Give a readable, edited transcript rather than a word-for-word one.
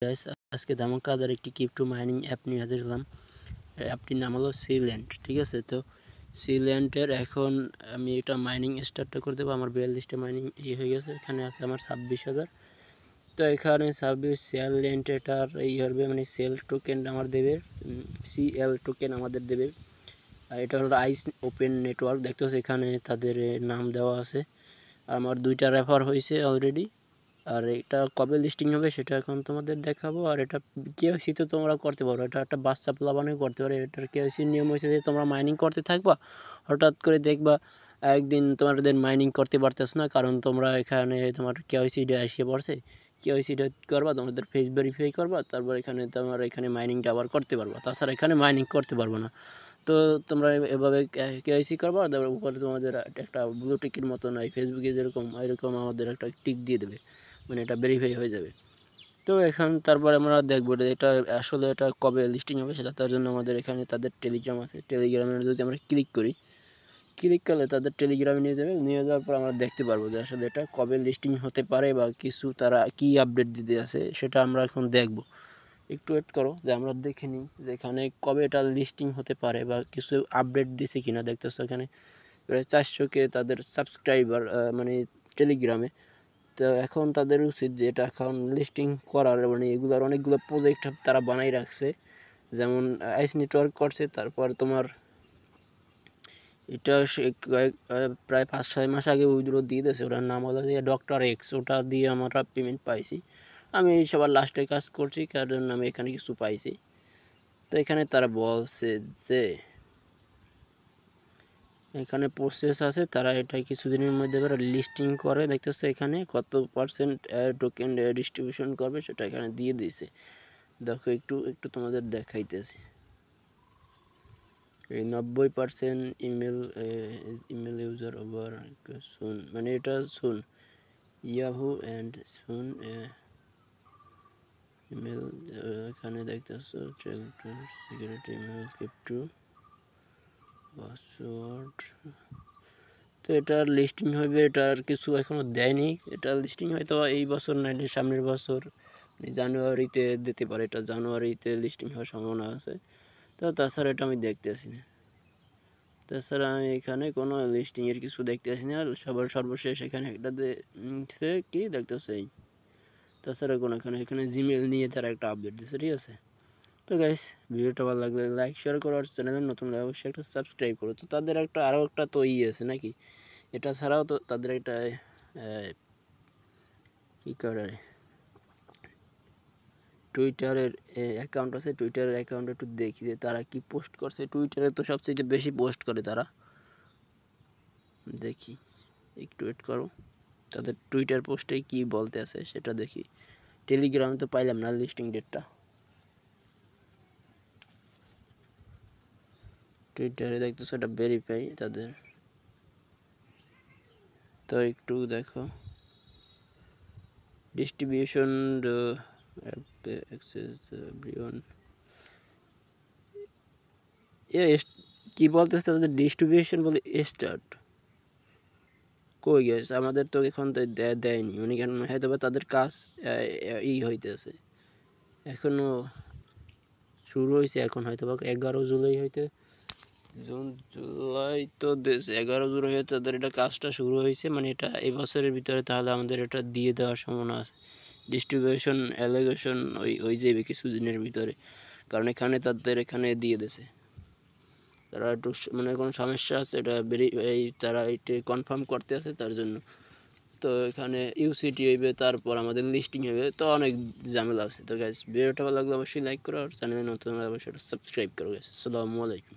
Guys আজকে ধামাকাদার একটি crypto mining app নিয়ে হাজির হলাম। অ্যাপটির নাম হলো সিল্যান্ড। ঠিক আছে, তো সিল্যান্ডের এখন আমি এটা মাইনিং স্টার্টটা করে দেবো। আমার 42টা মাইনিং হয়ে গেছে, এখানে আছে আমার 26,000। তো এখানে সিল্যান্ড এটার হবে মানে সেল টোকেন আমার দেবে, সিএল টোকেন আমাদের দেবে। আর এটা হলো আইস ওপেন নেটওয়ার্ক, দেখতে পাচ্ছি এখানে তাদের নাম দেওয়া আছে। আমার 2টা রেফার হয়েছে অলরেডি। আর এটা কবে লিস্টিং হবে সেটা এখন তোমাদের দেখাবো। আর এটা কেওয়াইসি তো তোমরা করতে পারো, এটা একটা বাচ্চা প্লাবানও করতে পারো। এটার কেওয়াইসির নিয়ম হয়েছে যে তোমরা মাইনিং করতে থাকবা, হঠাৎ করে দেখবা একদিন তোমাদের মাইনিং করতে পারতেছ না, কারণ তোমরা এখানে তোমার কেওয়াইসিটা এসে পড়ছে। কেওয়াইসিটা করবা, তোমাদের ফেস ভেরিফাই করবা, তারপর এখানে তোমরা এখানে মাইনিংটা আবার করতে পারবা। তাছাড়া এখানে মাইনিং করতে পারবো না। তো তোমরা এভাবে কেওয়াইসি করবা, তারপর উপরে তোমাদের একটা ব্লু টিকের মতন হয় ফেসবুকে যেরকম, এরকম আমাদের একটা টিক দিয়ে দেবে, মানে এটা ভেরিফাই হয়ে যাবে। তো এখন তারপরে আমরা দেখবো এটা আসলে এটা কবে লিস্টিং হবে সেটা। তার জন্য আমাদের এখানে তাদের টেলিগ্রাম আছে, টেলিগ্রামে যদি আমরা ক্লিক করলে তাদের টেলিগ্রামে নিয়ে যাবে। নিয়ে যাওয়ার পর আমরা দেখতে পারবো যে আসলে এটা কবে লিস্টিং হতে পারে বা কিছু তারা কি আপডেট দিতে আছে সেটা আমরা এখন দেখব। একটু ওয়েট করো যে আমরা দেখে নিই যে এখানে কবে এটা লিস্টিং হতে পারে বা কিছু আপডেট দিছে কিনা। দেখতেছো এখানে প্রায় 400K তাদের সাবস্ক্রাইবার মানে টেলিগ্রামে। তো এখন তাদের উচিত যে এটা এখন লিস্টিং করার, মানে এগুলোর অনেকগুলো প্রজেক্ট তারা বানাই রাখছে। যেমন আইস নেটওয়ার্ক করছে, তারপর তোমার এটা প্রায় 5-6 মাস আগে উইথড্র দিয়ে দিয়েছে। ওটার নাম হলো যে ডক্টর এক্স, ওটা দিয়ে আমরা পেমেন্ট পাইছি। আমি সবার লাস্টে কাজ করছি, কারণ আমি এখানে কিছু পাইছি। তো এখানে তারা বলছে যে এখানে প্রসেস আছে, তারা এটা কিছুদিনের মধ্যে লিস্টিং করে। দেখতেছে এখানে কত পার্সেন্ট টোকেন ডিস্ট্রিবিউশন করবে সেটা এখানে দিয়ে দিয়েছে। দেখো একটু একটু তোমাদের দেখাইতেছি। এই 90% ইমেল ইউজার ওভার সুন, মানে এটা সুন ইয়াহু অ্যান্ড সুন ইমেল। এখানে দেখতেছো সিকিউরিটি ইমেল ক্রিপ্টো পাসওয়ার্ড। তো এটার লিস্টিং হবে, এটার কিছু এখনও দেয়নি। এটা লিস্টিং হয়তো এই বছর নাইলে সামনের বছর জানুয়ারিতে দিতে পারে। এটা জানুয়ারিতে লিস্টিং হওয়ার সম্ভাবনা আছে। তো তাছাড়া এটা আমি দেখতে আসি না, তাছাড়া আমি এখানে কোনো লিস্টিংয়ের কিছু দেখতে আসি না। আর সর্বশেষ এখানে একটাতে কি দেখতেছে এই, তাছাড়া কোনো এখানে জিমেল নিয়ে তারা একটা আপডেট দিচ্ছে। ঠিক আছে, তো গাইস ভিডিওটা ভালো লাগলে লাইক শেয়ার করো, আর চ্যানেলে নতুন লাগলে অবশ্যই একটা সাবস্ক্রাইব করো। তো তাদের আরও একটা তো আছে নাকি, এটা ছাড়াও তো তাদের একটা কী করে টুইটারের অ্যাকাউন্ট আছে। টুইটারের অ্যাকাউন্টে একটু দেখি যে তারা কি পোস্ট করছে। টুইটারে তো সবচেয়ে বেশি পোস্ট করে তারা। দেখি একটু ওয়েট করো, তাদের টুইটার পোস্টে কি বলতে আছে সেটা দেখি। টেলিগ্রামে তো পাইলাম না লিস্টিং ডেটটা, টুইটারে দেখতেছো এটা ভেরিফাই তাদের। তো একটু দেখো ডিস্ট্রিবিউশন কি বলতেছে তাদের ডিস্ট্রিবিউশন বলে স্টার্ট কই গেছে। আমাদের তো এখন তো দেয়নি, মানে কেন হয়তো বা তাদের কাজ হইতেছে এখনো শুরু হয়েছে। এখন হয়তো বা 11 জুলাই হইতে জুলাই তো 11 জুলাই হয়ে তাদের এটা কাজটা শুরু হয়েছে, মানে এটা এই বছরের ভিতরে তাহলে আমাদের এটা দিয়ে দেওয়ার সম্ভাবনা আছে। ডিস্ট্রিবিউশন অ্যালোকেশন ওই যাবে কিছুদিনের ভিতরে, কারণ এখানে তাদের এখানে দিয়ে দিয়েছে। তারা একটু মানে কোনো সমস্যা আছে এটা তারা এটা কনফার্ম করতে আছে তার জন্য। তো এখানে ইউসিটি হইবে, তারপর আমাদের লিস্টিং হবে, তো অনেক ঝামেলা আছে। তো গাইস ভিডিওটা ভালো লাগলে অবশ্যই লাইক করো, আর চ্যানেলে নতুন হলে অবশ্যই সাবস্ক্রাইব করো। গাইস আসসালামু আলাইকুম।